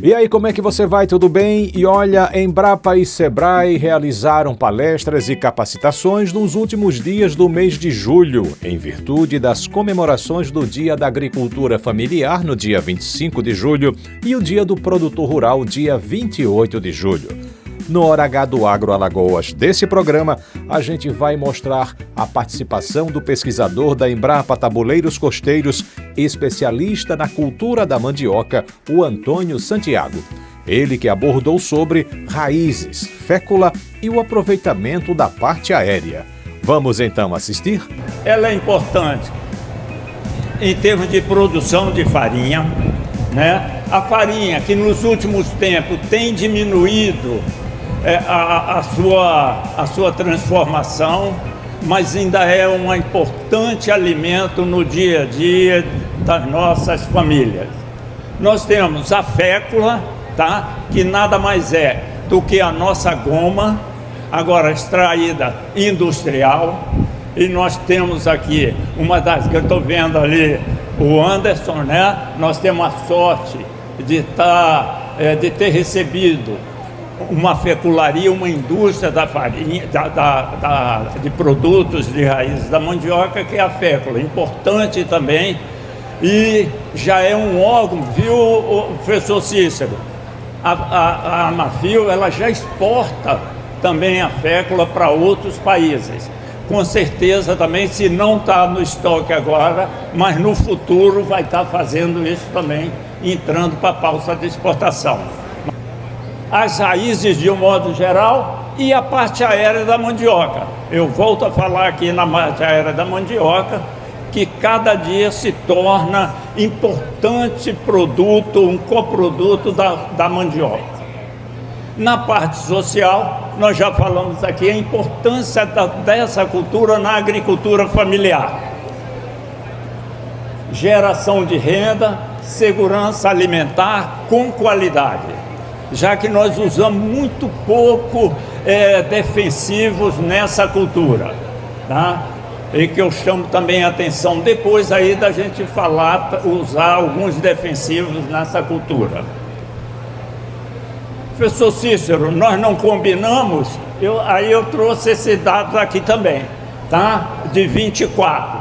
E aí, como é que você vai? Tudo bem? E olha, Embrapa e Sebrae realizaram palestras e capacitações nos últimos dias do mês de julho, em virtude das comemorações do Dia da Agricultura Familiar, no dia 25 de julho, e o Dia do Produtor Rural, dia 28 de julho. No Hora H do Agro Alagoas desse programa, a gente vai mostrar a participação do pesquisador da Embrapa Tabuleiros Costeiros, especialista na cultura da mandioca, o Antônio Santiago. Ele que abordou sobre raízes, fécula e o aproveitamento da parte aérea. Vamos então assistir? Ela é importante em termos de produção de farinha, né? A farinha que nos últimos tempos tem diminuído a sua transformação, mas ainda é um importante alimento no dia a dia das nossas famílias. Nós temos a fécula, tá? Que nada mais é do que a nossa goma, agora extraída industrial, e nós temos aqui uma das que eu estou vendo ali, o Anderson, né? Nós temos a sorte de ter recebido uma fecularia, uma indústria da farinha, de produtos de raízes da mandioca, que é a fécula, importante também, e já é um órgão, viu, professor Cícero? A Amafio, ela já exporta também a fécula para outros países. Com certeza também, se não está no estoque agora, mas no futuro vai estar fazendo isso também, entrando para a pauta de exportação. As raízes de um modo geral e a parte aérea da mandioca. Eu volto a falar aqui na parte aérea da mandioca, que cada dia se torna importante produto, um coproduto da mandioca. Na parte social, nós já falamos aqui a importância dessa cultura na agricultura familiar. Geração de renda, segurança alimentar com qualidade, já que nós usamos muito pouco defensivos nessa cultura, tá? E que eu chamo também a atenção depois aí da gente usar alguns defensivos nessa cultura. Professor Cícero, nós não combinamos, aí eu trouxe esse dado aqui também, tá? De 24,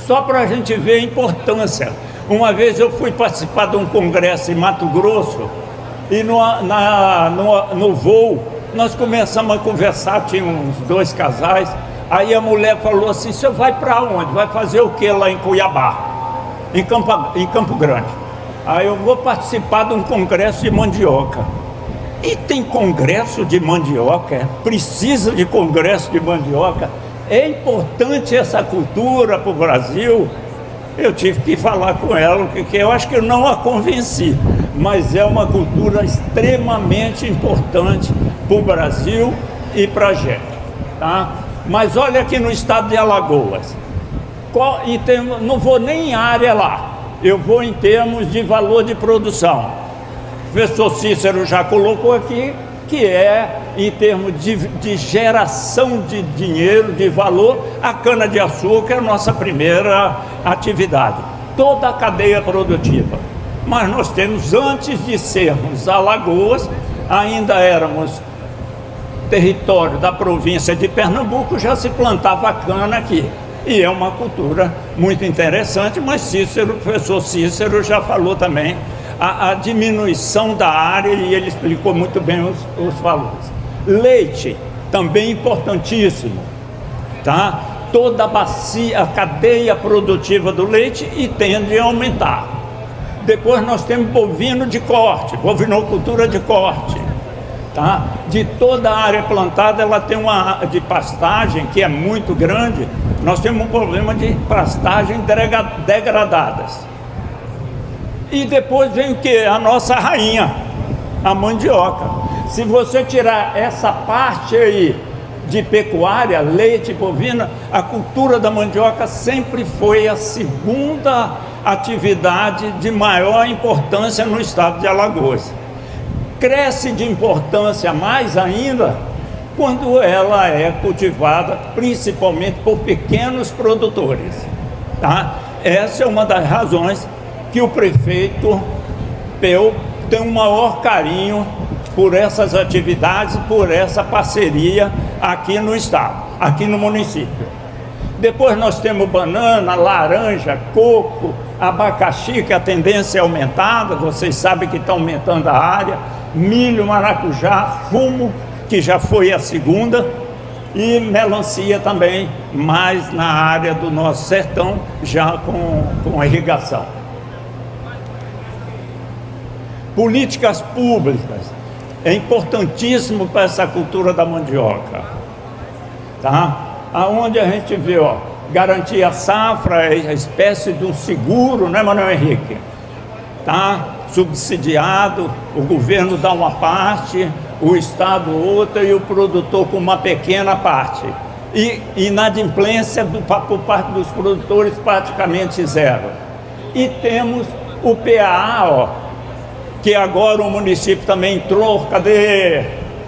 só para a gente ver a importância. Uma vez eu fui participar de um congresso em Mato Grosso, e no voo, nós começamos a conversar, tinha uns 2 casais, aí a mulher falou assim: você vai para onde? Vai fazer o que lá em Cuiabá? Em Campo Grande. Aí eu vou participar de um congresso de mandioca. E tem congresso de mandioca? Precisa de congresso de mandioca? É importante essa cultura para o Brasil? Eu tive que falar com ela, porque eu acho que eu não a convenci, mas é uma cultura extremamente importante para o Brasil e para a gente, tá? Mas olha aqui no estado de Alagoas, não vou nem em área lá, eu vou em termos de valor de produção. O professor Cícero já colocou aqui, que é em termos de geração de dinheiro, de valor, a cana-de-açúcar é a nossa primeira atividade, toda a cadeia produtiva. Mas nós temos, antes de sermos Alagoas, ainda éramos território da província de Pernambuco, já se plantava cana aqui. E é uma cultura muito interessante, mas o professor Cícero já falou também a diminuição da área, e ele explicou muito bem os valores. Leite, também importantíssimo, tá? Toda a cadeia produtiva do leite, e tende a aumentar. Depois nós temos bovino de corte, bovinocultura de corte, tá? De toda a área plantada, ela tem uma de pastagem que é muito grande. Nós temos um problema de pastagem degradadas. E depois vem o que? A nossa rainha, a mandioca. Se você tirar essa parte aí de pecuária, leite bovina, a cultura da mandioca sempre foi a segunda atividade de maior importância no estado de Alagoas. Cresce de importância mais ainda quando ela é cultivada principalmente por pequenos produtores, tá? Essa é uma das razões que o prefeito Peu tenho o maior carinho por essas atividades, por essa parceria aqui no estado, aqui no município. Depois nós temos banana, laranja, coco, abacaxi, que a tendência é aumentada, vocês sabem que está aumentando a área, milho, maracujá, fumo, que já foi a segunda, e melancia também, mais na área do nosso sertão, já com irrigação. Políticas públicas, é importantíssimo para essa cultura da mandioca, tá? Aonde a gente vê, ó, garantir a safra, é a espécie de um seguro, né, Manuel Henrique? Tá? Subsidiado, o governo dá uma parte, o estado outra e o produtor com uma pequena parte. E inadimplência por parte dos produtores praticamente zero. E temos o PAA, ó, que agora o município também entrou. Cadê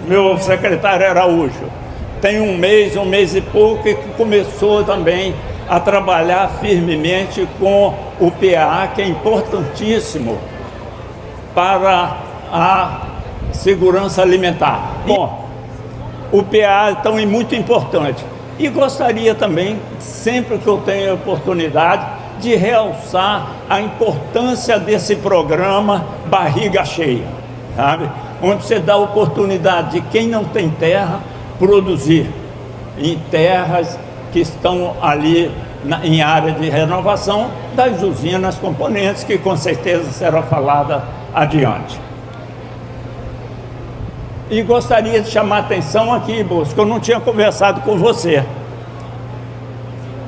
meu secretário Araújo? Tem um mês e pouco, que começou também a trabalhar firmemente com o PAA, que é importantíssimo para a segurança alimentar. Bom, o PAA então é muito importante. E gostaria também, sempre que eu tenho a oportunidade, de realçar a importância desse programa Barriga Cheia, sabe? Onde você dá a oportunidade de quem não tem terra produzir em terras que estão ali em área de renovação das usinas componentes, que com certeza será falada adiante. E gostaria de chamar a atenção aqui, Bosco, eu não tinha conversado com você.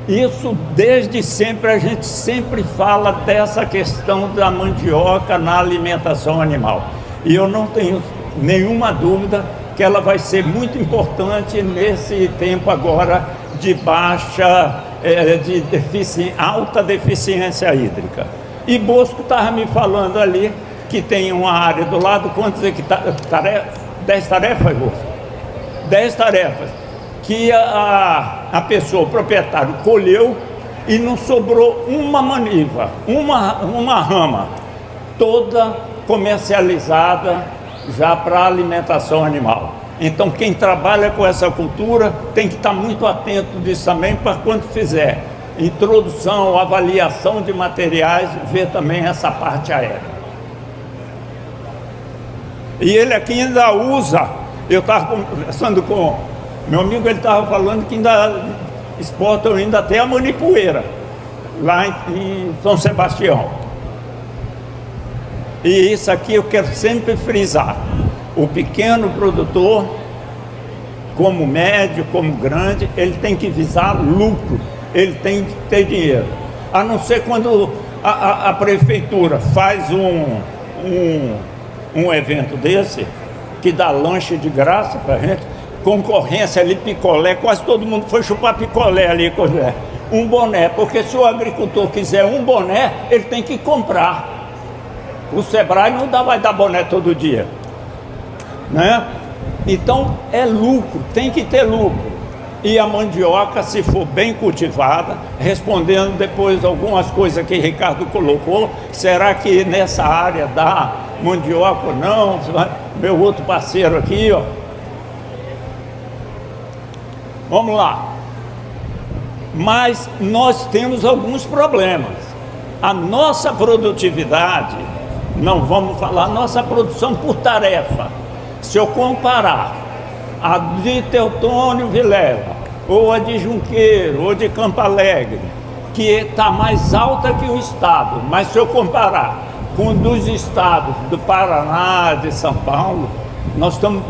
Isso desde sempre, a gente sempre fala dessa questão da mandioca na alimentação animal. E eu não tenho nenhuma dúvida que ela vai ser muito importante nesse tempo agora de alta deficiência hídrica. E Bosco estava me falando ali que tem uma área do lado, quantos hectares? 10 tarefas, Bosco? 10 tarefas. Que a pessoa, o proprietário, colheu e não sobrou uma maniva, uma rama, toda comercializada já para alimentação animal. Então quem trabalha com essa cultura tem que estar muito atento disso também, para quando fizer introdução, avaliação de materiais, ver também essa parte aérea. E ele aqui ainda usa, eu estava conversando com meu amigo, ele estava falando que ainda exportam ainda até a manipoeira, lá em São Sebastião. E isso aqui eu quero sempre frisar. O pequeno produtor, como médio, como grande, ele tem que visar lucro, ele tem que ter dinheiro. A não ser quando a prefeitura faz um evento desse, que dá lanche de graça para a gente, concorrência ali, picolé, quase todo mundo foi chupar picolé ali, um boné, porque se o agricultor quiser um boné, ele tem que comprar. O Sebrae não vai dar boné todo dia, né? Então é lucro, tem que ter lucro. E a mandioca, se for bem cultivada, respondendo depois algumas coisas que Ricardo colocou, será que nessa área da mandioca ou não? Meu outro parceiro aqui, ó. Vamos lá. Mas nós temos alguns problemas. A nossa produtividade, não vamos falar, nossa produção por tarefa. Se eu comparar a de Teutônio Vilela, ou a de Junqueiro, ou de Campo Alegre, que está mais alta que o estado, mas se eu comparar com dos estados do Paraná, de São Paulo, nós estamos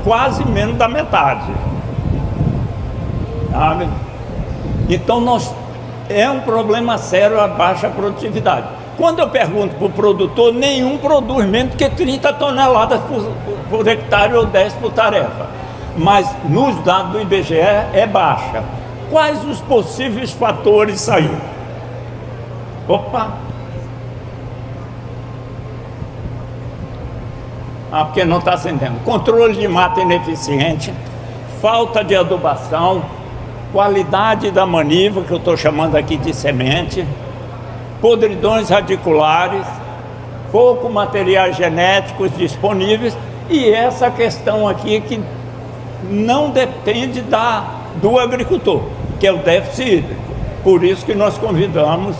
quase menos da metade. Sabe? Então é um problema sério a baixa produtividade. Quando eu pergunto para o produtor, nenhum produz menos que 30 toneladas por hectare ou 10 por tarefa. Mas nos dados do IBGE é baixa. Quais os possíveis fatores aí? Opa! Porque não está acendendo. Controle de mata ineficiente, falta de adubação, qualidade da maniva, que eu estou chamando aqui de semente, podridões radiculares, pouco materiais genéticos disponíveis e essa questão aqui que não depende do agricultor, que é o déficit hídrico. Por isso que nós convidamos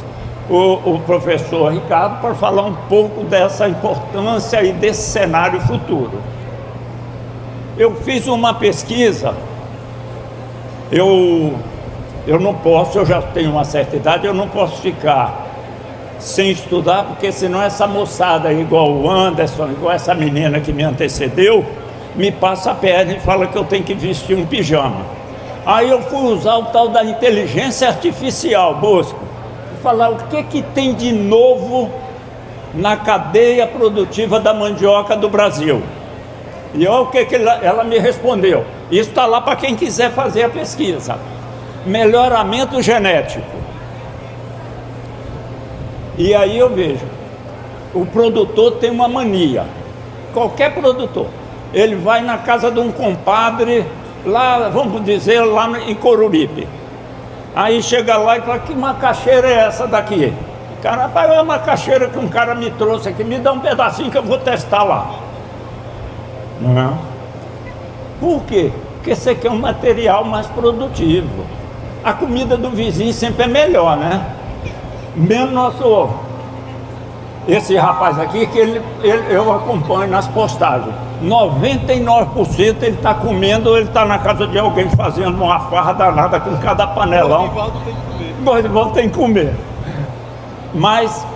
o professor Ricardo para falar um pouco dessa importância e desse cenário futuro. Eu fiz uma pesquisa, eu não posso, eu já tenho uma certa idade, eu não posso ficar sem estudar, porque senão essa moçada igual o Anderson, igual essa menina que me antecedeu, me passa a perna e fala que eu tenho que vestir um pijama. Aí eu fui usar o tal da inteligência artificial, Bosco, e falar o que tem de novo na cadeia produtiva da mandioca do Brasil. E olha o que ela me respondeu. Isso está lá para quem quiser fazer a pesquisa. Melhoramento genético. E aí eu vejo, o produtor tem uma mania, qualquer produtor, ele vai na casa de um compadre, lá, vamos dizer, lá em Coruripe. Aí chega lá e fala, que macaxeira é essa daqui? Cara, rapaz, é uma macaxeira que um cara me trouxe aqui, me dá um pedacinho que eu vou testar lá. Não. Por quê? Porque esse aqui é um material mais produtivo. A comida do vizinho sempre é melhor, né? Mesmo esse rapaz aqui, que eu acompanho nas postagens, 99% ele está comendo, ele está na casa de alguém fazendo uma farra danada com cada panelão. Igual tem que comer. Mas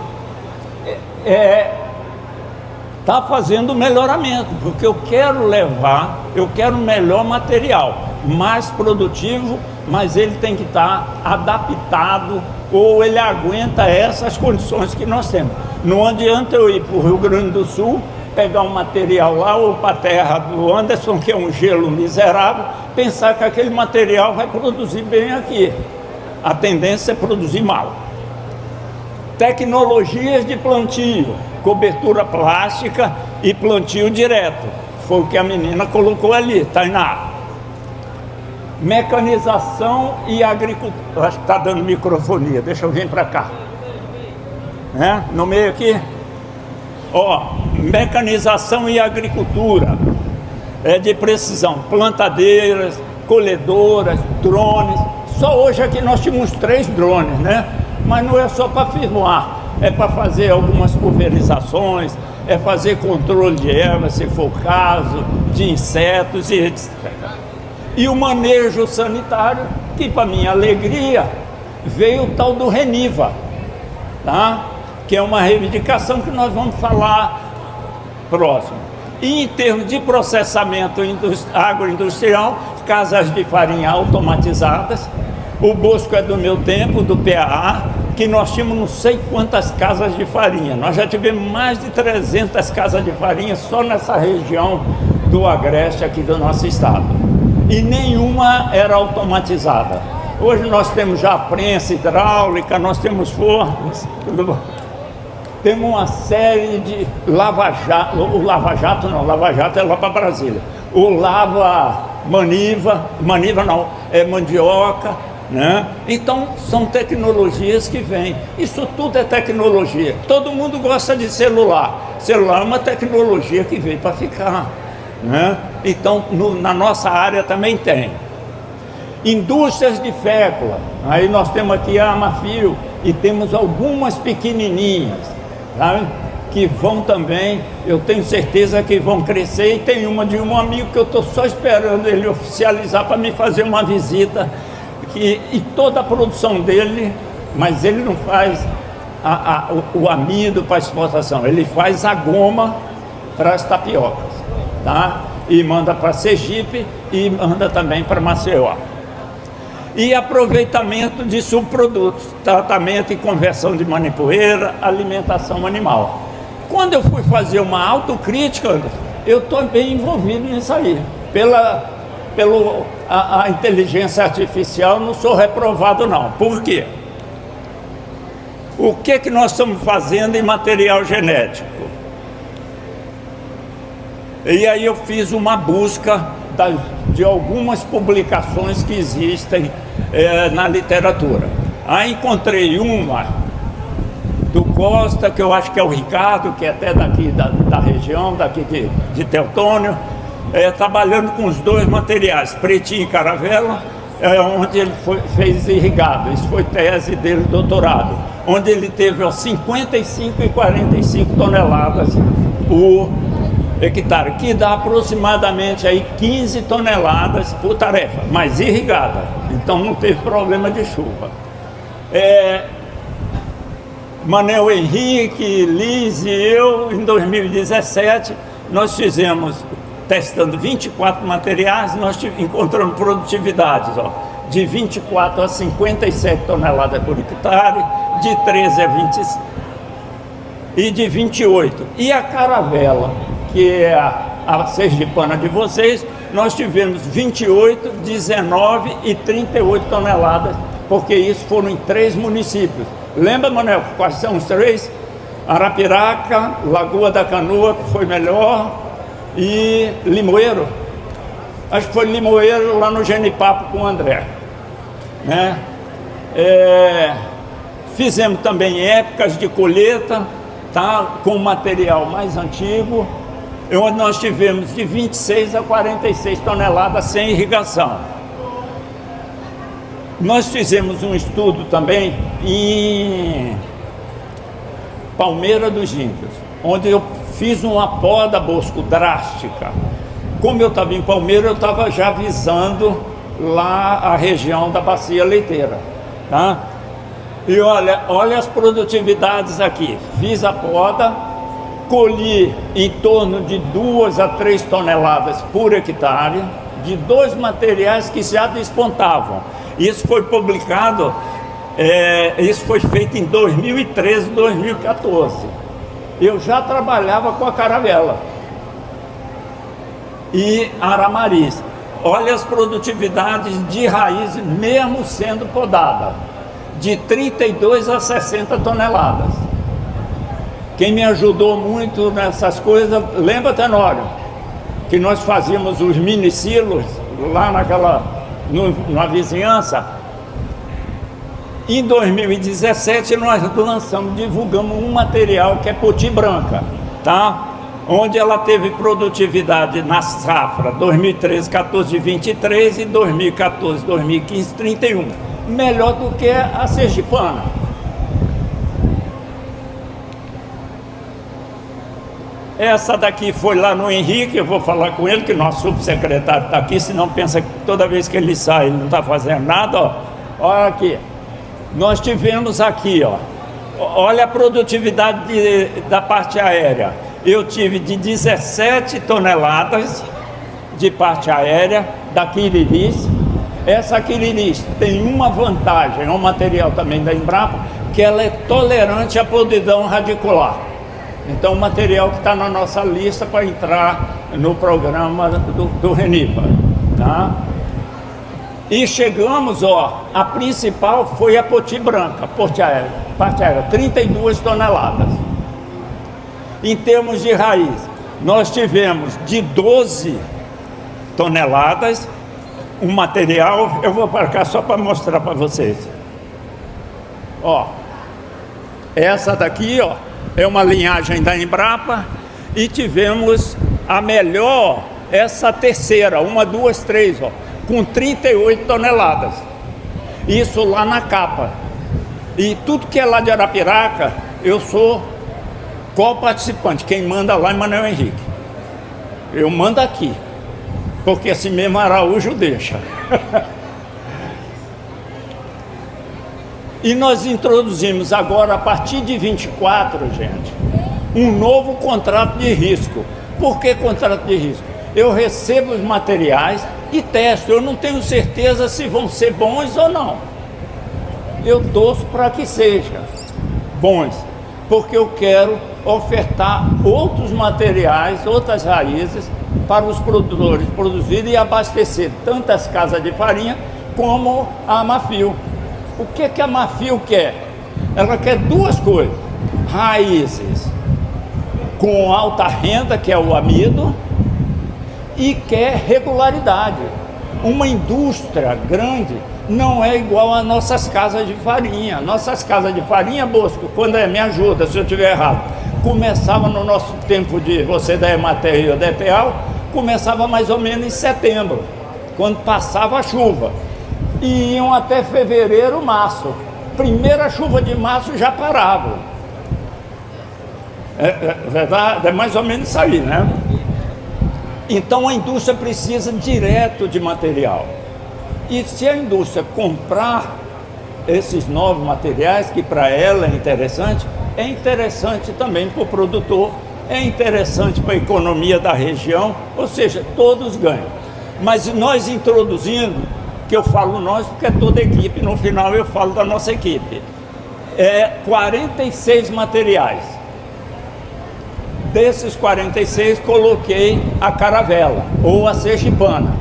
está fazendo melhoramento, porque eu quero melhor material, mais produtivo, mas ele tem que estar adaptado, ou ele aguenta essas condições que nós temos. Não adianta eu ir para o Rio Grande do Sul, pegar um material lá, ou para a terra do Anderson, que é um gelo miserável, pensar que aquele material vai produzir bem aqui. A tendência é produzir mal. Tecnologias de plantio, cobertura plástica e plantio direto. Foi o que a menina colocou ali, Tainá. Mecanização e agricultura. Acho que está dando microfonia, deixa eu vir para cá. No meio aqui. Mecanização e agricultura. De precisão. Plantadeiras, colhedoras, drones. Só hoje aqui nós tínhamos 3 drones, né? Mas não é só para firmar. É para fazer algumas pulverizações, é fazer controle de ervas, se for o caso, de insetos e etc. E o manejo sanitário, que para minha alegria, veio o tal do Reniva, tá? Que é uma reivindicação que nós vamos falar próximo. E em termos de processamento agroindustrial, casas de farinha automatizadas, o Bosco é do meu tempo, do PAA, que nós tínhamos não sei quantas casas de farinha. Nós já tivemos mais de 300 casas de farinha só nessa região do Agreste aqui do nosso estado. E nenhuma era automatizada. Hoje nós temos já prensa hidráulica, nós temos fornos, temos uma série de lava-jato, lava-jato é lá para Brasília. O lava-maniva não, é mandioca, né? Então são tecnologias que vêm. Isso tudo é tecnologia. Todo mundo gosta de celular. Celular é uma tecnologia que veio para ficar, né? Então na nossa área também tem. Indústrias de fécula. Aí nós temos aqui a Amafio e temos algumas pequenininhas, sabe? Que vão também, eu tenho certeza que vão crescer. E tem uma de um amigo que eu estou só esperando ele oficializar para me fazer uma visita, e toda a produção dele, mas ele não faz o amido para exportação, ele faz a goma para as tapiocas, tá? E manda para Sergipe e manda também para Maceió. E aproveitamento de subprodutos, tratamento e conversão de manipoeira, alimentação animal. Quando eu fui fazer uma autocrítica, eu estou bem envolvido nisso aí. Pela inteligência artificial, não sou reprovado não. Por quê? O que nós estamos fazendo em material genético? E aí eu fiz uma busca de algumas publicações que existem na literatura. Aí encontrei uma do Costa, que eu acho que é o Ricardo, que é até daqui da região, daqui de Teutônio, trabalhando com os dois materiais, pretinho e caravela, onde ele fez irrigado. Isso foi tese dele, doutorado, onde ele teve 55 e 45 toneladas por hectare, que dá aproximadamente aí 15 toneladas por tarefa, mas irrigada, então não teve problema de chuva. Manel Henrique, Liz e eu, em 2017, nós fizemos, testando 24 materiais, nós encontramos produtividades de 24 a 57 toneladas por hectare, de 13 a 20 e de 28. E a caravela, que é a sergipana de vocês, nós tivemos 28, 19 e 38 toneladas, porque isso foram em 3 municípios. Lembra, Manel, quais são os 3? Arapiraca, Lagoa da Canoa, que foi melhor, e Limoeiro. Acho que foi Limoeiro, lá no Genipapo com o André, né? Fizemos também épocas de colheita, tá? Com material mais antigo, onde nós tivemos de 26 a 46 toneladas sem irrigação. Nós fizemos um estudo também em Palmeira dos Índios, onde eu fiz uma poda bosco drástica. Como eu estava em Palmeira, eu estava já visando lá a região da bacia leiteira, tá? E olha as produtividades aqui. Fiz a poda, colhi em torno de 2 a 3 toneladas por hectare, de 2 materiais que já despontavam. Isso foi publicado, isso foi feito em 2013, 2014. Eu já trabalhava com a caravela e aramariz. Olha as produtividades de raiz, mesmo sendo podada, de 32 a 60 toneladas. Quem me ajudou muito nessas coisas, lembra, Tenório, que nós fazíamos os mini silos lá na vizinhança. Em 2017 nós divulgamos um material que é poti branca, tá? Onde ela teve produtividade na safra 2013, 14, 23 e 2014, 2015, 31, melhor do que a sergipana. Essa daqui foi lá no Henrique, eu vou falar com ele, que nosso subsecretário está aqui, senão pensa que toda vez que ele sai ele não está fazendo nada, Olha aqui, nós tivemos aqui, olha a produtividade da parte aérea. Eu tive de 17 toneladas de parte aérea da Quiriris. Essa Quiriris tem uma vantagem, é um material também da Embrapa, que ela é tolerante à podridão radicular. Então, o material que está na nossa lista para entrar no programa do RENIPA, tá? E chegamos, a principal foi a poti branca, parte aérea, 32 toneladas. Em termos de raiz, nós tivemos de 12 toneladas, um material, eu vou para cá só para mostrar para vocês. Essa daqui, é uma linhagem da Embrapa, e tivemos a melhor, essa terceira, 1, 2, 3, com 38 toneladas. Isso lá na capa. E tudo que é lá de Arapiraca, eu sou co-participante. Quem manda lá é Manel Henrique. Eu mando aqui, porque assim mesmo Araújo deixa. E nós introduzimos agora, a partir de 24, gente, um novo contrato de risco. Por que contrato de risco? Eu recebo os materiais e testo. Eu não tenho certeza se vão ser bons ou não. Eu torço para que sejam bons, porque eu quero ofertar outros materiais, outras raízes, para os produtores produzirem e abastecer tanto as casas de farinha como a Mafio. O que a Mafio quer? Ela quer duas coisas: raízes com alta renda, que é o amido, e quer regularidade. uma indústria grande não é igual às nossas casas de farinha. Nossas casas de farinha, Bosco, quando me ajuda se eu estiver errado, começava no nosso tempo de você da Emater e da EPEAL, começava mais ou menos em setembro, quando passava a chuva, e iam até fevereiro, março. Primeira chuva de março já parava. Verdade, é mais ou menos isso aí, né? Então a indústria precisa direto de material. E se a indústria comprar esses novos materiais, que para ela é interessante também para o produtor, é interessante para a economia da região, ou seja, todos ganham. Mas nós introduzindo, que eu falo nós porque é toda a equipe, no final eu falo da nossa equipe, 46 materiais. Desses 46 coloquei a caravela ou a sergipana.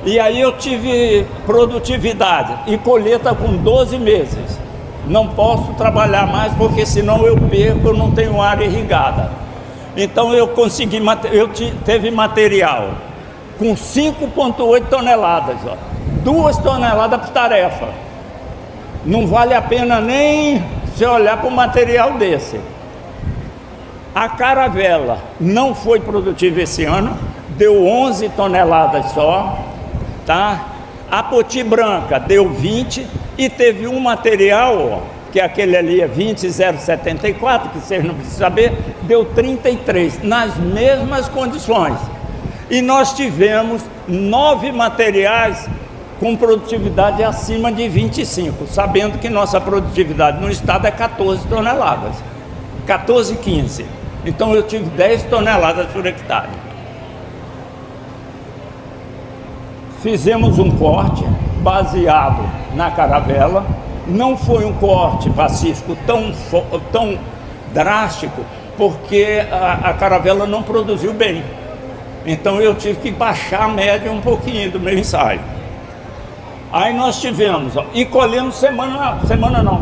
E aí eu tive produtividade e colheita com 12 meses. Não posso trabalhar mais porque senão eu perco, eu não tenho área irrigada. Então eu consegui, teve material com 5,8 toneladas, ó. 2 toneladas por tarefa. Não vale a pena nem se olhar para um material desse. A caravela não foi produtiva esse ano, deu 11 toneladas só, tá? A poti branca deu 20 e teve um material, ó, que aquele ali é 20074, que vocês não precisam saber, deu 33, nas mesmas condições. E nós tivemos 9 materiais com produtividade acima de 25, sabendo que nossa produtividade no estado é 14 toneladas, 14, 15. Então eu tive 10 toneladas por hectare. Fizemos um corte baseado na caravela. Não foi um corte pacífico tão drástico, porque a caravela não produziu bem. Então eu tive que baixar a média um pouquinho do meu ensaio. Aí nós tivemos, ó, e colhemos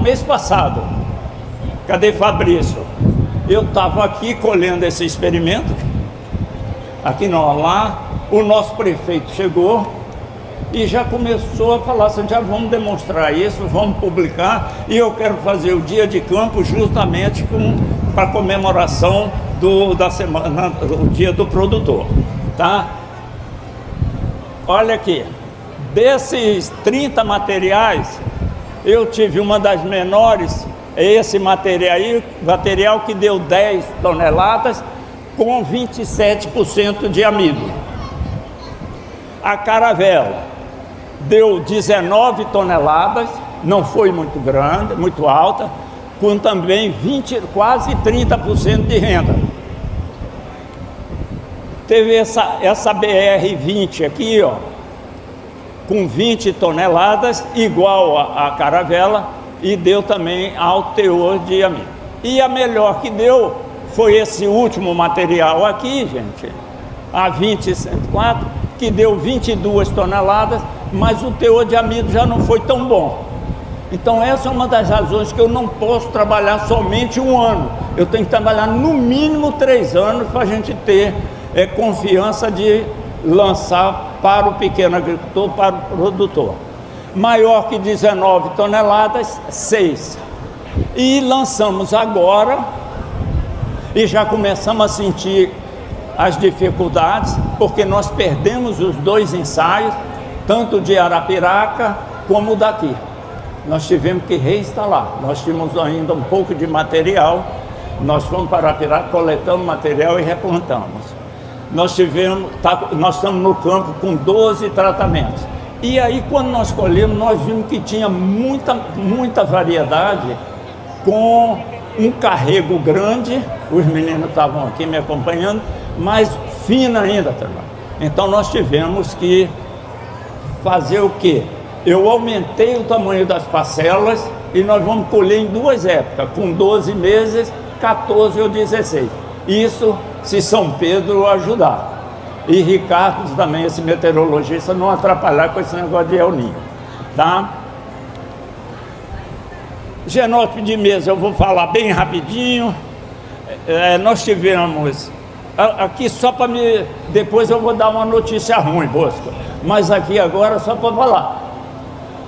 mês passado. Cadê Fabrício? Eu estava aqui colhendo esse experimento, aqui não, lá, o nosso prefeito chegou e já começou a falar assim, já vamos demonstrar isso, vamos publicar, e eu quero fazer o dia de campo justamente para comemoração da semana, o dia do produtor, tá? Olha aqui, desses 30 materiais, eu tive uma das menores, esse material que deu 10 toneladas com 27% de amido. A caravela deu 19 toneladas, não foi muito grande, muito alta, com também quase 30% de renda. Teve essa BR-20 aqui, ó, com 20 toneladas, igual a caravela, e deu também alto teor de amido. E a melhor que deu foi esse último material aqui, gente, a 2004, que deu 22 toneladas, mas o teor de amido já não foi tão bom. Então essa é uma das razões que eu não posso trabalhar somente um ano. Eu tenho que trabalhar no mínimo 3 anos para a gente ter confiança de lançar para o pequeno agricultor, para o produtor. Maior que 19 toneladas, 6. E lançamos agora, e já começamos a sentir as dificuldades, porque nós perdemos os 2 ensaios, tanto de Arapiraca como daqui. Nós tivemos que reinstalar, nós tínhamos ainda um pouco de material, nós fomos para Arapiraca, coletamos material e replantamos. Nós estamos no campo com 12 tratamentos. E aí, quando nós colhemos, nós vimos que tinha muita variedade, com um carrego grande, os meninos estavam aqui me acompanhando, mas fina ainda também. Então nós tivemos que fazer o quê? Eu aumentei o tamanho das parcelas e nós vamos colher em 2 épocas, com 12 meses, 14 ou 16. Isso se São Pedro ajudar. E Ricardo também, esse meteorologista, não atrapalhar com esse negócio de El Niño, tá? Genótipo de mesa eu vou falar bem rapidinho. Nós tivemos Aqui só para me... Depois eu vou dar uma notícia ruim, Bosco. Mas aqui agora só para falar.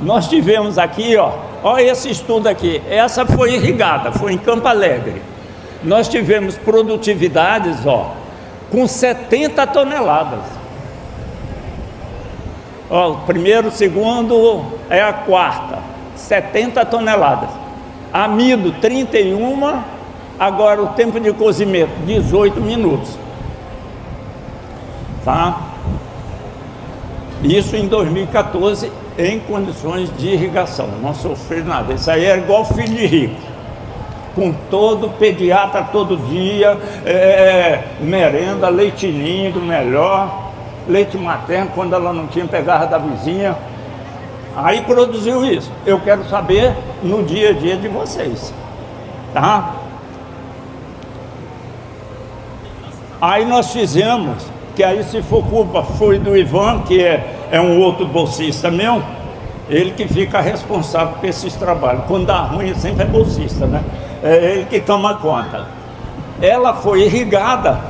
Nós tivemos aqui, ó esse estudo aqui. Essa foi irrigada, foi em Campo Alegre. Nós tivemos produtividades, com 70 toneladas. O primeiro, o segundo é a quarta, 70 toneladas. Amido, 31, agora o tempo de cozimento, 18 minutos. Tá? Isso em 2014, em condições de irrigação, não sofri nada. Isso aí é igual filho de rico, com todo pediatra todo dia, merenda, leitinho do melhor, leite materno, quando ela não tinha, pegava da vizinha. Aí produziu isso. Eu quero saber no dia a dia de vocês, tá? Aí nós fizemos, que aí se for culpa foi do Ivan, que é um outro bolsista meu, ele que fica responsável por esses trabalhos. Quando dá ruim, sempre é bolsista, né? É ele que toma conta. Ela foi irrigada,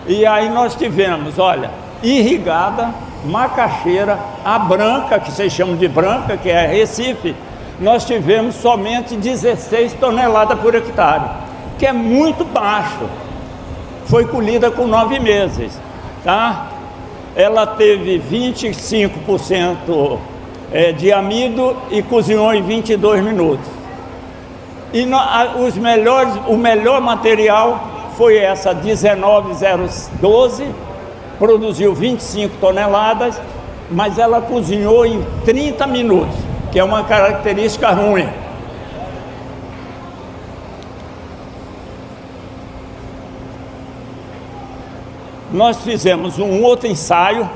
e aí nós tivemos, olha, irrigada, macaxeira, a branca, que vocês chamam de branca, que é Recife, nós tivemos somente 16 toneladas por hectare, que é muito baixo. Foi colhida com 9 meses, tá? Ela teve 25% de amido e cozinhou em 22 minutos. E o melhor material foi essa 19012, produziu 25 toneladas, mas ela cozinhou em 30 minutos, que é uma característica ruim. Nós fizemos um outro ensaio,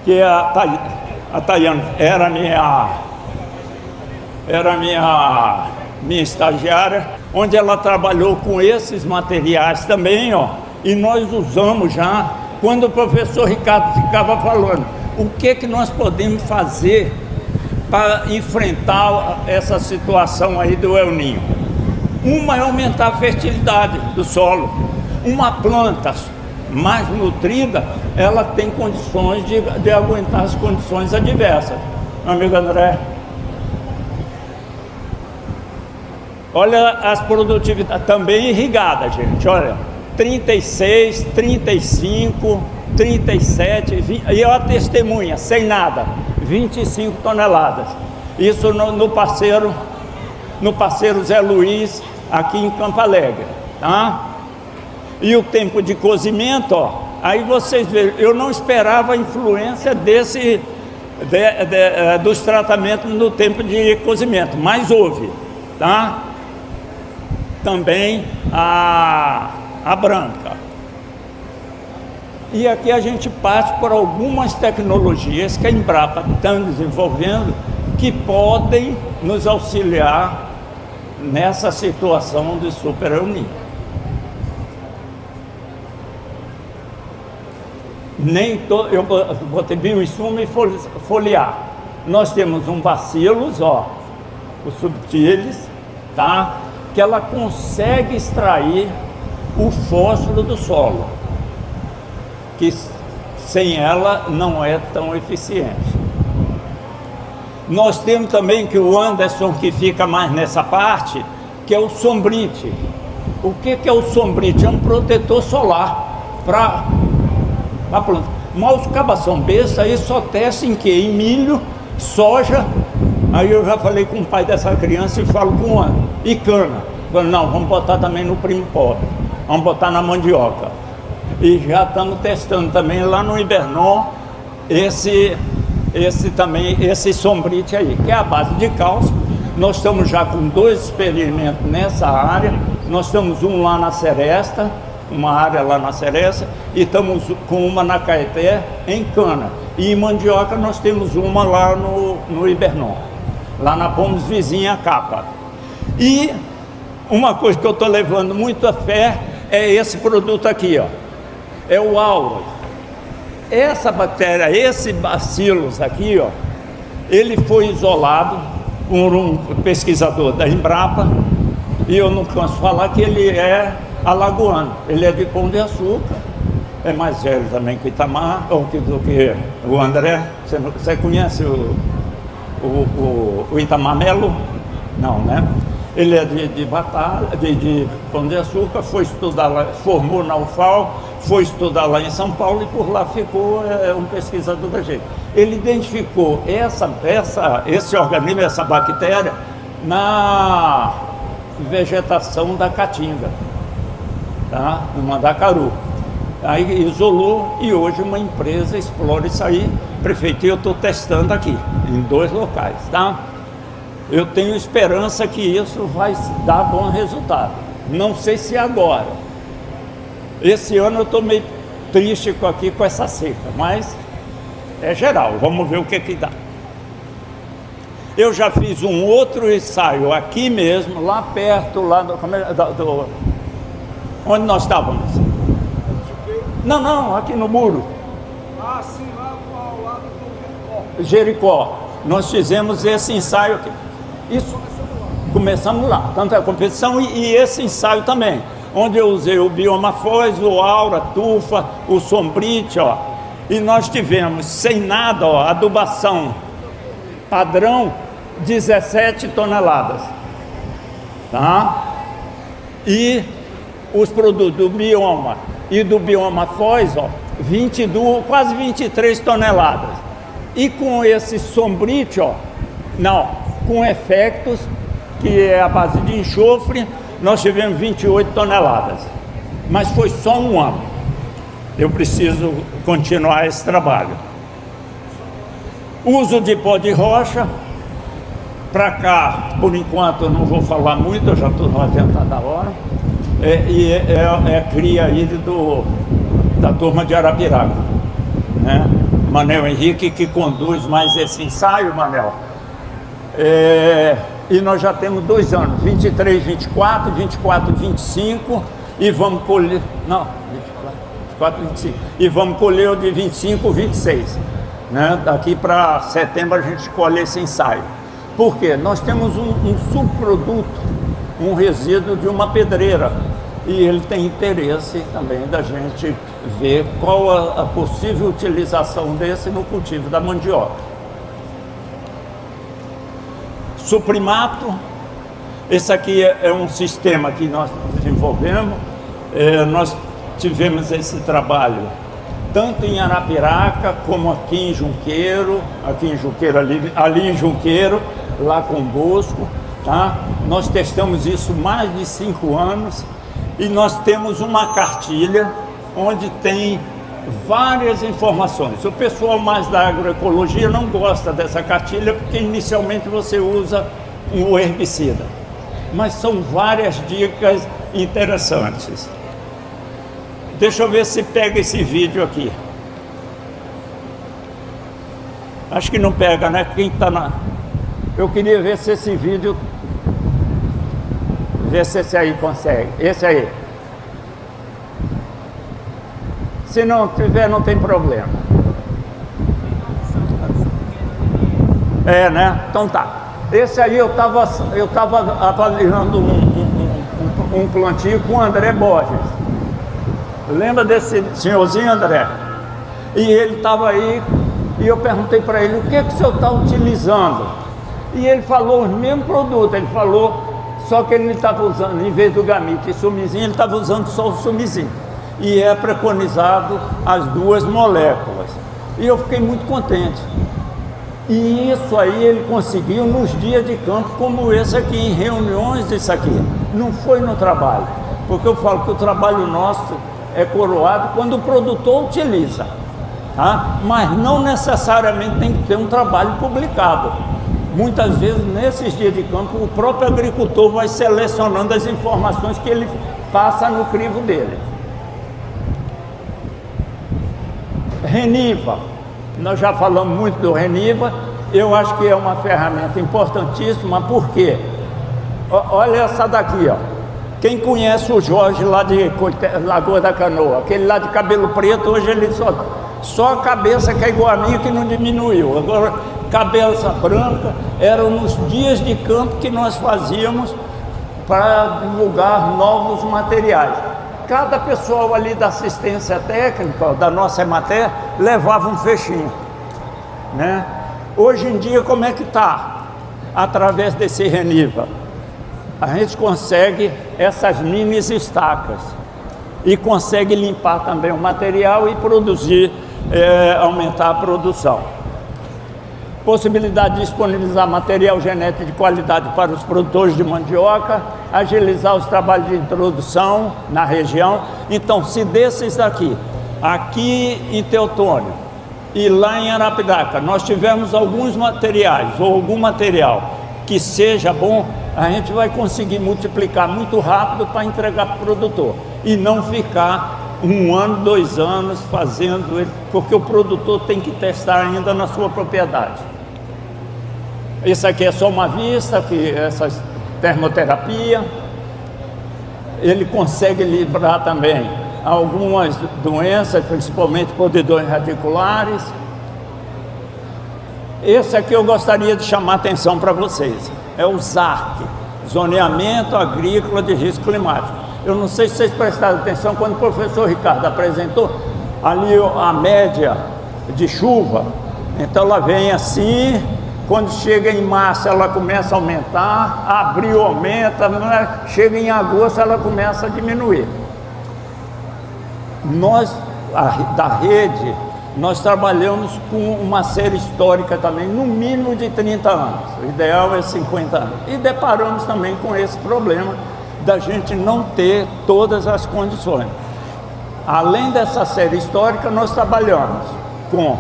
que a Tayane era minha estagiária, onde ela trabalhou com esses materiais também, e nós usamos já, quando o professor Ricardo ficava falando, o que nós podemos fazer para enfrentar essa situação aí do El Niño. Uma é aumentar a fertilidade do solo. Uma planta mais nutrida, ela tem condições de aguentar as condições adversas. Meu amigo André, olha as produtividades, também irrigadas, gente, olha, 36, 35, 37, 20, e a testemunha, sem nada, 25 toneladas. Isso no parceiro Zé Luiz, aqui em Campo Alegre, tá? E o tempo de cozimento, aí vocês veem, eu não esperava a influência dos tratamentos no tempo de cozimento, mas houve, tá? Também a branca. E aqui a gente passa por algumas tecnologias que a Embrapa está desenvolvendo, que podem nos auxiliar nessa situação de super El Niño. Eu botei bioinsumo e foliar. Nós temos um bacilos, os subtilis, tá? Que ela consegue extrair o fósforo do solo, que sem ela não é tão eficiente. Nós temos também, que o Anderson, que fica mais nessa parte, que é o sombrite. O que é o sombrite? É um protetor solar para a planta. Mas os cabas são bestas, aí só testam em quê? Em milho, soja. Aí eu já falei com o pai dessa criança e falo com o ano. E cana. Falei, não, vamos botar também no primo pobre. Vamos botar na mandioca. E já estamos testando também lá no Ibernon esse sombrite aí, que é a base de cálcio. Nós estamos já com 2 experimentos nessa área. Nós temos um lá na Seresta, uma área lá na Seresta, e estamos com uma na Caeté, em cana. E em mandioca nós temos uma lá no Ibernon, lá na Pomos vizinha Capa. E uma coisa que eu estou levando muito a fé é esse produto aqui, é o Auro. Essa bactéria, esse bacillus aqui, ele foi isolado por um pesquisador da Embrapa, e eu não canso de falar que ele é alagoano. Ele é de Pão de Açúcar, é mais velho também que o Itamar, ou do que o André. Você conhece o Itamar Melo? Não, né? Ele é de Pão de Açúcar, foi estudar lá, formou na UFAL, foi estudar lá em São Paulo e por lá ficou um pesquisador da gente. Ele identificou esse organismo, essa bactéria, na vegetação da caatinga, tá? No Mandacaru. Aí isolou e hoje uma empresa explora isso aí. Prefeito, eu estou testando aqui, em 2 locais, tá? Eu tenho esperança que isso vai dar bom resultado. Não sei se agora. Esse ano eu estou meio triste aqui com essa seca, mas é geral, vamos ver o que dá. Eu já fiz um outro ensaio aqui mesmo, lá perto, lá onde nós estávamos. Não, aqui no muro. Ah, sim, lá ao lado do Jericó. Nós fizemos esse ensaio aqui. Isso, começamos lá, tanto a competição e esse ensaio também, onde eu usei o Bioma Foz, o Aura, Tufa, o Sombrite, ó. E nós tivemos, sem nada, ó, adubação padrão, 17 toneladas, tá? E os produtos do Bioma e do Bioma Foz, ó, 22, quase 23 toneladas. E com esse Sombrite, ó, com efectos, que é a base de enxofre, nós tivemos 28 toneladas. Mas foi só um ano. Eu preciso continuar esse trabalho. Uso de pó de rocha. Para cá, por enquanto, eu não vou falar muito, eu já estou no adiantado da hora. É cria aí da turma de Arapiraca, né? Manel Henrique que conduz mais esse ensaio, Manel. E nós já temos 2 anos, 23, 24, 24, 25 e vamos colher, 24, 25 e vamos colher o de 25, 26, né? Daqui para setembro a gente colhe esse ensaio. Por quê? Nós temos um subproduto, um resíduo de uma pedreira e ele tem interesse também da gente ver qual a possível utilização desse no cultivo da mandioca. Suprimato, esse aqui é um sistema que nós desenvolvemos, nós tivemos esse trabalho tanto em Arapiraca como aqui em Junqueiro, ali em Junqueiro, lá com o Bosco, tá? Nós testamos isso mais de 5 anos e nós temos uma cartilha onde tem várias informações. O pessoal mais da agroecologia não gosta dessa cartilha porque inicialmente você usa um herbicida, mas são várias dicas interessantes. Deixa eu ver se pega esse vídeo aqui. Acho que não pega, né? Quem tá na... Eu queria ver se esse vídeo... Ver se esse aí consegue. Esse aí. Se não tiver, não tem problema. Né? Então tá. Esse aí eu tava avaliando um plantio com o André Borges. Lembra desse senhorzinho, André? E ele estava aí, e eu perguntei para ele, o que o senhor está utilizando? E ele falou os mesmos produtos, ele falou, só que ele estava usando, em vez do gamite e sumizinho, ele estava usando só o sumizinho. E é preconizado as 2 moléculas. E eu fiquei muito contente. E isso aí ele conseguiu nos dias de campo, como esse aqui, em reuniões desse aqui. Não foi no trabalho, porque eu falo que o trabalho nosso é coroado quando o produtor utiliza, tá? Mas não necessariamente tem que ter um trabalho publicado. Muitas vezes, nesses dias de campo, o próprio agricultor vai selecionando as informações que ele passa no crivo dele. Reniva, nós já falamos muito do Reniva, eu acho que é uma ferramenta importantíssima, porque olha essa daqui, ó. Quem conhece o Jorge lá de Lagoa da Canoa, aquele lá de cabelo preto, hoje ele só a cabeça que é igual a minha, que não diminuiu. Agora, cabeça branca, eram nos dias de campo que nós fazíamos para divulgar novos materiais. cada pessoal ali da assistência técnica, da nossa Emater, levava um fechinho, né? Hoje em dia, como é que está? Através desse Reniva, a gente consegue essas mini estacas e consegue limpar também o material e produzir, aumentar a produção. Possibilidade de disponibilizar material genético de qualidade para os produtores de mandioca, agilizar os trabalhos de introdução na região. Então, se desses daqui, aqui em Teotônio e lá em Arapiraca, nós tivermos alguns materiais ou algum material que seja bom, a gente vai conseguir multiplicar muito rápido para entregar para o produtor e não ficar 1 ano, 2 anos fazendo ele, porque o produtor tem que testar ainda na sua propriedade. Isso aqui é só uma vista, que essa termoterapia, ele consegue livrar também algumas doenças, principalmente podridões radiculares. Esse aqui eu gostaria de chamar a atenção para vocês, é o ZARC, Zoneamento Agrícola de Risco Climático. Eu não sei se vocês prestaram atenção quando o professor Ricardo apresentou ali a média de chuva, então ela vem assim, quando chega em março ela começa a aumentar, abril aumenta, chega em agosto ela começa a diminuir. Nós, da rede, nós trabalhamos com uma série histórica também, no mínimo de 30 anos, o ideal é 50 anos, e deparamos também com esse problema da gente não ter todas as condições. Além dessa série histórica, nós trabalhamos com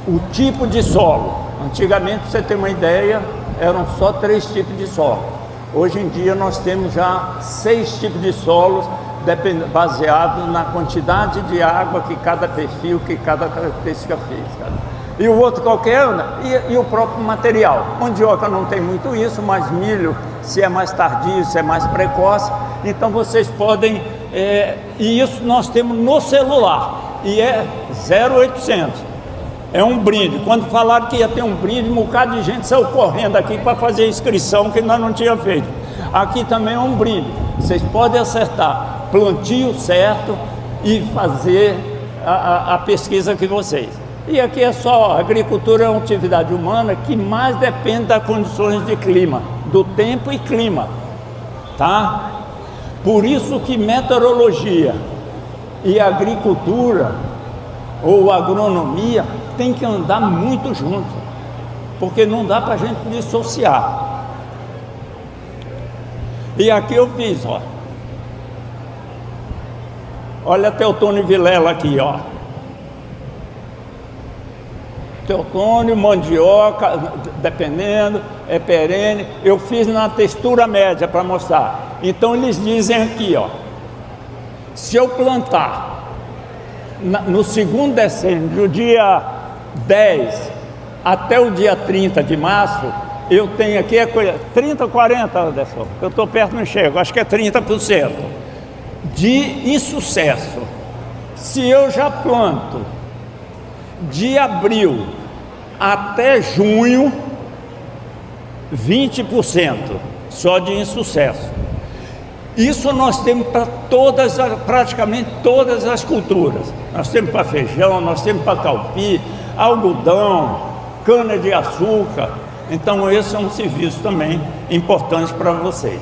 o tipo de solo. Antigamente, para você ter uma ideia, eram só 3 tipos de solo. Hoje em dia nós temos já 6 tipos de solos, baseado na quantidade de água que cada perfil, que cada característica fez. E o outro qualquer, e o próprio material. Mandioca não tem muito isso, mas milho, se é mais tardio, se é mais precoce, então vocês podem, e isso nós temos no celular, e é 0800. É um brinde. Quando falaram que ia ter um brinde, um bocado de gente saiu correndo aqui para fazer a inscrição que nós não tínhamos feito. Aqui também é um brinde. Vocês podem acertar plantio certo e fazer a pesquisa que vocês. E aqui é só, a agricultura é uma atividade humana que mais depende das condições de clima, do tempo e clima, tá? Por isso que meteorologia e agricultura ou agronomia tem que andar muito junto, porque não dá para a gente dissociar. E aqui eu fiz, ó. Olha Teotônio Vilela aqui, ó. Teotônio, mandioca, dependendo, é perene. Eu fiz na textura média para mostrar. Então eles dizem aqui, ó. Se eu plantar no segundo decênio, do dia 10 até o dia 30 de março, eu tenho aqui 30 ou 40, Anderson, eu estou perto, não enxergo, acho que é 30% de insucesso. Se eu já planto de abril até junho, 20% só de insucesso. Isso nós temos para praticamente todas as culturas. Nós temos para feijão, nós temos para calpi, algodão, cana de açúcar. Então esse é um serviço também importante para vocês.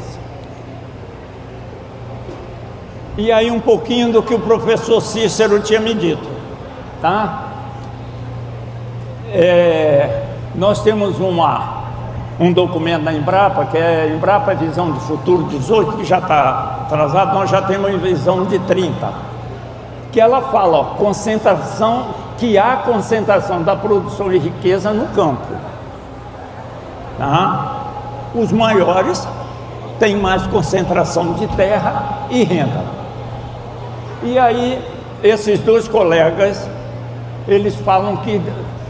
E aí um pouquinho do que o professor Cícero tinha me dito, tá? Nós temos um documento da Embrapa, que é Embrapa Visão do Futuro 18, que já está atrasado, nós já temos uma visão de 30, que ela fala, ó, que há concentração da produção e riqueza no campo. Tá? Os maiores têm mais concentração de terra e renda. E aí, esses dois colegas, eles falam que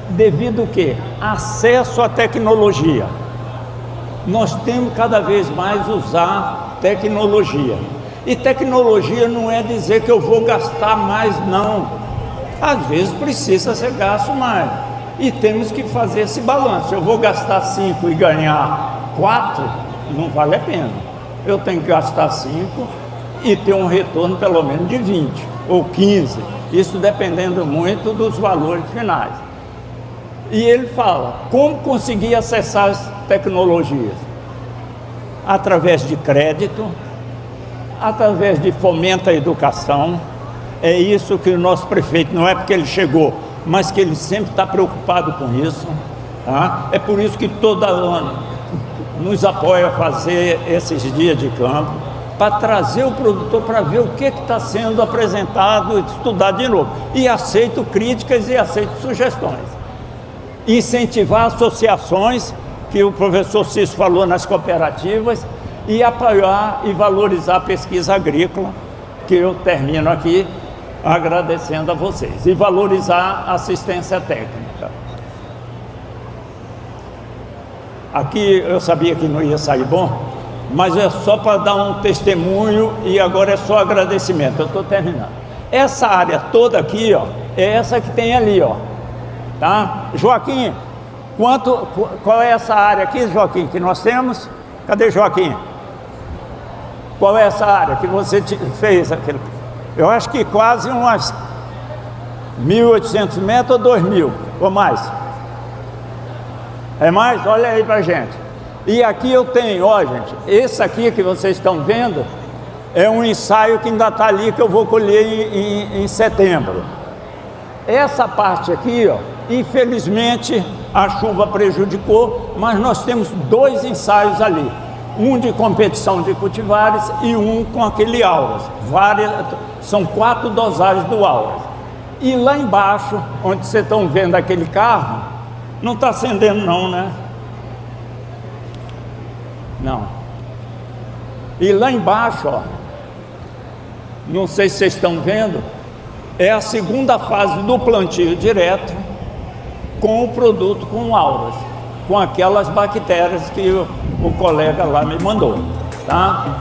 devido ao quê? Acesso à tecnologia. Nós temos cada vez mais usar tecnologia. E tecnologia não é dizer que eu vou gastar mais, não. Às vezes precisa ser gasto mais. E temos que fazer esse balanço. Eu vou gastar 5 e ganhar 4, não vale a pena. Eu tenho que gastar 5 e ter um retorno pelo menos de 20 ou 15, isso dependendo muito dos valores finais. E ele fala, como conseguir acessar as tecnologias? Através de crédito, através de fomento à educação. É isso que o nosso prefeito, não é porque ele chegou, mas que ele sempre está preocupado com isso. Tá? É por isso que todo ano nos apoia a fazer esses dias de campo, para trazer o produtor para ver o que está sendo apresentado, estudar de novo. E aceito críticas e aceito sugestões. Incentivar associações, que o professor Cício falou nas cooperativas, e apoiar e valorizar a pesquisa agrícola, que eu termino aqui agradecendo a vocês, e valorizar a assistência técnica. Aqui eu sabia que não ia sair bom, mas é só para dar um testemunho e agora é só agradecimento. Eu estou terminando. Essa área toda aqui, ó, é essa que tem ali, ó. Tá? Joaquim, qual é essa área aqui, Joaquim, que nós temos? Cadê Joaquim? Qual é essa área que você fez? Eu acho que quase umas 1.800 metros ou 2.000, ou mais. É mais? Olha aí pra gente. E aqui eu tenho, ó gente, esse aqui que vocês estão vendo é um ensaio que ainda está ali, que eu vou colher em setembro. Essa parte aqui, ó, infelizmente a chuva prejudicou, mas nós temos 2 ensaios ali. Um de competição de cultivares e um com aquele Auras. São 4 dosagens do Auras. E lá embaixo, onde vocês estão vendo aquele carro, não está acendendo não, né? Não. E lá embaixo, ó, não sei se vocês estão vendo, é a segunda fase do plantio direto com o produto com Auras, com aquelas bactérias que o colega lá me mandou, tá?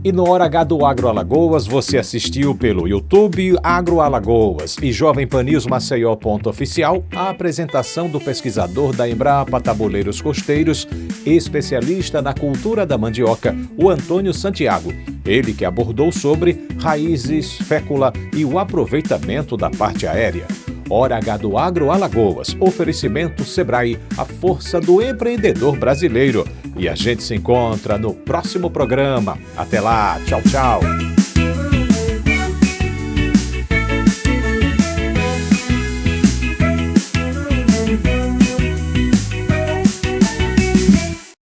E no Hora H do Agro Alagoas, você assistiu pelo YouTube Agro Alagoas e Jovem Pan News Maceió.oficial a apresentação do pesquisador da Embrapa Tabuleiros Costeiros, especialista na cultura da mandioca, o Antônio Santiago. Ele que abordou sobre raízes, fécula e o aproveitamento da parte aérea. Hora H do Agro Alagoas, oferecimento Sebrae, a força do empreendedor brasileiro. E a gente se encontra no próximo programa. Até lá, tchau, tchau.